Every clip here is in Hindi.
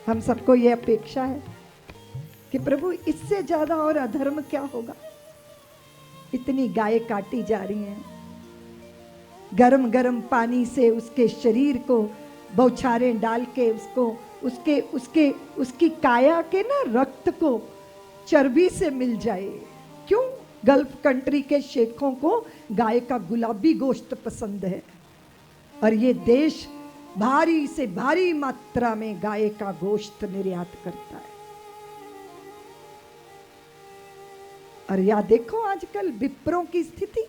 हम सबको ये अपेक्षा है कि प्रभु इससे ज्यादा और अधर्म क्या होगा। इतनी गाय काटी जा रही हैं, गरम गरम पानी से उसके शरीर को बौछारें डाल के उसको उसके उसके उसकी काया के ना रक्त को चर्बी से मिल जाए। क्यों? गल्फ कंट्री के शेखों को गाय का गुलाबी गोश्त पसंद है और ये देश भारी से भारी मात्रा में गाय का गोश्त निर्यात करता है। और या देखो आजकल विप्रों की स्थिति,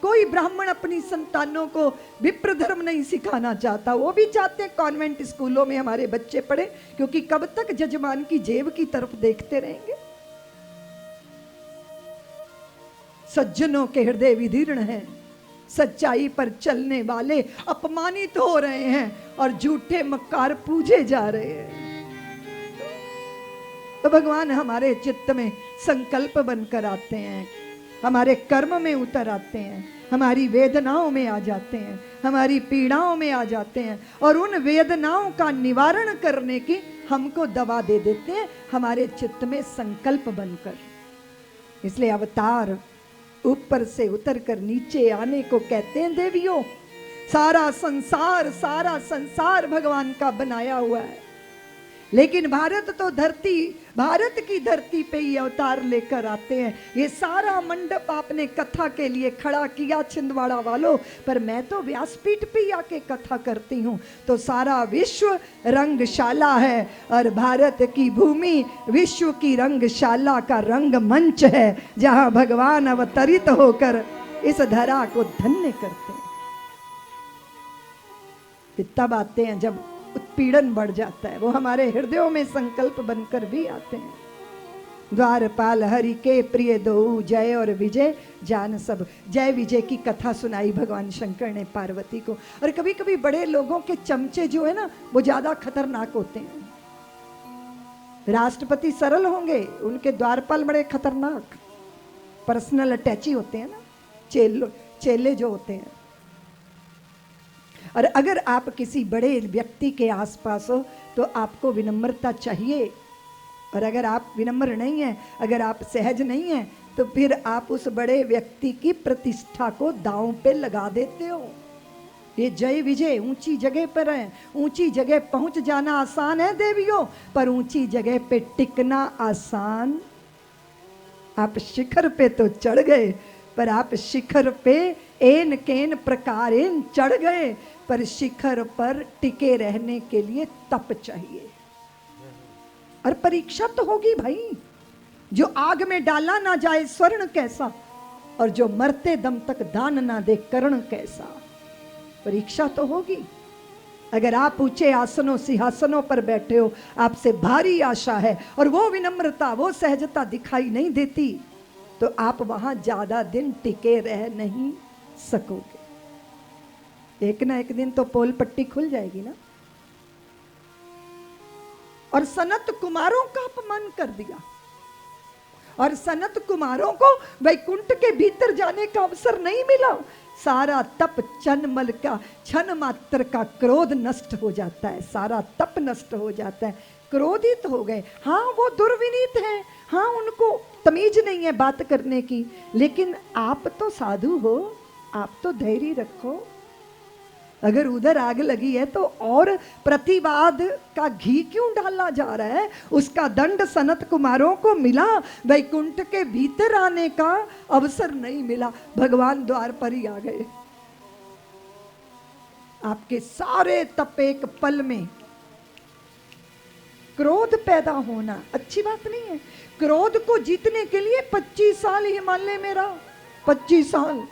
कोई ब्राह्मण अपनी संतानों को विप्र धर्म नहीं सिखाना चाहता। वो भी चाहते हैं कॉन्वेंट स्कूलों में हमारे बच्चे पढ़े, क्योंकि कब तक जजमान की जेब की तरफ देखते रहेंगे। सज्जनों के हृदय विदीर्ण हैं, सच्चाई पर चलने वाले अपमानित हो रहे हैं और झूठे मक्कार पूजे जा रहे हैं। तो भगवान हमारे चित्त में संकल्प बनकर आते हैं, हमारे कर्म में उतर आते हैं, हमारी वेदनाओं में आ जाते हैं, हमारी पीड़ाओं में आ जाते हैं और उन वेदनाओं का निवारण करने की हमको दवा दे देते हैं हमारे चित्त में संकल्प बनकर। इसलिए अवतार ऊपर से उतर कर नीचे आने को कहते हैं देवियों। सारा संसार भगवान का बनाया हुआ है, लेकिन भारत की धरती पे ही अवतार लेकर आते हैं। ये सारा मंडप आपने कथा के लिए खड़ा किया छिंदवाड़ा वालों, पर मैं तो व्यासपीठ पे आके कथा करती हूँ। तो सारा विश्व रंगशाला है और भारत की भूमि विश्व की रंगशाला का रंग मंच है, जहाँ भगवान अवतरित होकर इस धरा को धन्य करते हैं। तब आते हैं जब उत्पीड़न बढ़ जाता है, वो हमारे हृदयों में संकल्प बनकर भी आते हैं। द्वारपाल हरि के प्रिय दो जय और विजय जान सब। जय विजय की कथा सुनाई भगवान शंकर ने पार्वती को। और कभी कभी बड़े लोगों के चमचे जो है ना, वो ज्यादा खतरनाक होते हैं। राष्ट्रपति सरल होंगे, उनके द्वारपाल बड़े खतरनाक पर्सनल अटैची होते हैं ना, चेले जो होते हैं। और अगर आप किसी बड़े व्यक्ति के आसपास हो तो आपको विनम्रता चाहिए, और अगर आप विनम्र नहीं हैं, अगर आप सहज नहीं हैं, तो फिर आप उस बड़े व्यक्ति की प्रतिष्ठा को दांव पे लगा देते हो। ये जय विजय ऊंची जगह पर है, ऊंची जगह पहुंच जाना आसान है देवियों, पर ऊंची जगह पे टिकना आसान। आप शिखर पे तो चढ़ गए, पर आप शिखर पे एन केन प्रकारेन चढ़ गए, पर शिखर पर टिके रहने के लिए तप चाहिए। और परीक्षा तो होगी भाई, जो आग में डाला ना जाए स्वर्ण कैसा, और जो मरते दम तक दान ना दे कर्ण कैसा। परीक्षा तो होगी। अगर आप ऊंचे आसनों सिंहासनों पर बैठे हो, आपसे भारी आशा है और वो विनम्रता वो सहजता दिखाई नहीं देती, तो आप वहां ज्यादा दिन टिके रह नहीं सकोगे। एक ना एक दिन तो पोल पट्टी खुल जाएगी ना। और सनत कुमारों का अपमान कर दिया, और सनत कुमारों को वैकुंठ के भीतर जाने का अवसर नहीं मिला। सारा तप क्षण मात्र का क्रोध नष्ट हो जाता है, सारा तप नष्ट हो जाता है, क्रोधित हो गए। हाँ वो दुर्विनीत है, हाँ उनको तमीज नहीं है बात करने की, लेकिन आप तो साधु हो, आप तो धैर्य रखो। अगर उधर आग लगी है तो और प्रतिवाद का घी क्यों डाला जा रहा है? उसका दंड सनत कुमारों को मिला, वैकुंठ के भीतर आने का अवसर नहीं मिला, भगवान द्वार पर ही आ गए। आपके सारे तप एक पल में। क्रोध पैदा होना अच्छी बात नहीं है। क्रोध को जीतने के लिए 25 साल हिमालय में रहा, 25 साल।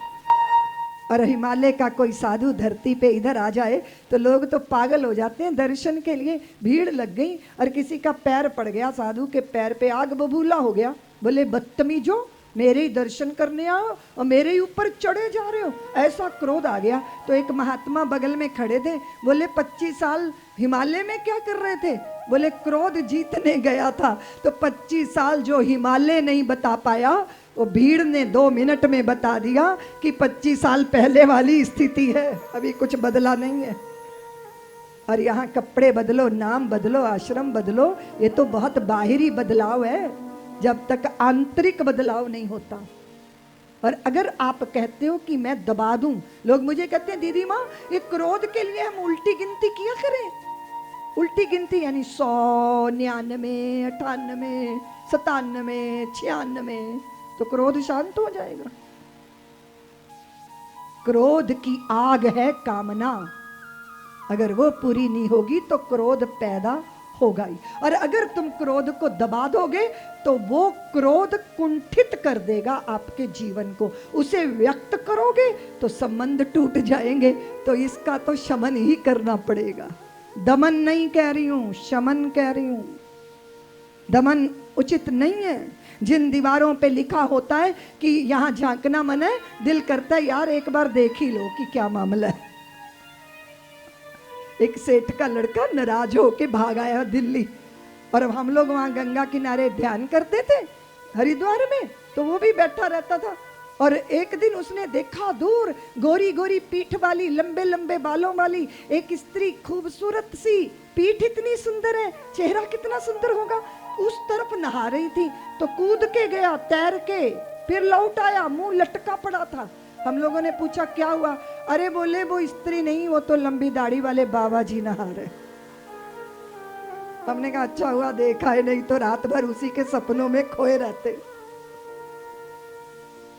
और हिमालय का कोई साधु धरती पे इधर आ जाए तो लोग तो पागल हो जाते हैं। दर्शन के लिए भीड़ लग गई और किसी का पैर पड़ गया, साधु के पैर पे आग बबूला हो गया। बोले बदतमीजो, मेरे ही दर्शन करने आओ और मेरे ही ऊपर चढ़े जा रहे हो। ऐसा क्रोध आ गया। तो एक महात्मा बगल में खड़े थे, बोले 25 साल हिमालय में क्या कर रहे थे? बोले क्रोध जीतने गया था। तो 25 साल जो हिमालय नहीं बता पाया, वो भीड़ ने 2 मिनट में बता दिया कि 25 साल पहले वाली स्थिति है, अभी कुछ बदला नहीं है। और यहाँ कपड़े बदलो, नाम बदलो, आश्रम बदलो, ये तो बहुत बाहरी बदलाव है, जब तक आंतरिक बदलाव नहीं होता। और अगर आप कहते हो कि मैं दबा दूं, लोग मुझे कहते हैं दीदी माँ ये क्रोध के लिए हम उल्टी गिनती किया करें। उल्टी गिनती यानी 100, 99, 98, 97, 96, तो क्रोध शांत हो जाएगा। क्रोध की आग है कामना, अगर वो पूरी नहीं होगी तो क्रोध पैदा होगा ही। और अगर तुम क्रोध को दबा दोगे तो वो क्रोध कुंठित कर देगा आपके जीवन को। उसे व्यक्त करोगे तो संबंध टूट जाएंगे। तो इसका तो शमन ही करना पड़ेगा। दमन नहीं कह रही हूं, शमन कह रही हूं। दमन उचित नहीं है। जिन दीवारों पे लिखा होता है कि यहां झांकना मना है, दिल करता है यार एक बार देख ही लो कि क्या मामला है। एक सेठ का लड़का नाराज होके भाग आया दिल्ली, और हम लोग वहां गंगा किनारे ध्यान करते थे हरिद्वार में, तो वो भी बैठा रहता था। और एक दिन उसने देखा दूर गोरी गोरी पीठ वाली, लंबे लंबे बालों वाली एक स्त्री, खूबसूरत सी, पीठ इतनी सुंदर है, चेहरा कितना सुंदर होगा, उस तरफ नहा रही थी। तो कूद के गया तैर के, फिर लौट आया, मुंह लटका पड़ा था। हम लोगों ने पूछा क्या हुआ? अरे बोले वो स्त्री नहीं, वो तो लंबी दाढ़ी वाले बाबा जी नहा रहे। हमने कहा अच्छा हुआ देखा है, नहीं तो रात भर उसी के सपनों में खोए रहते।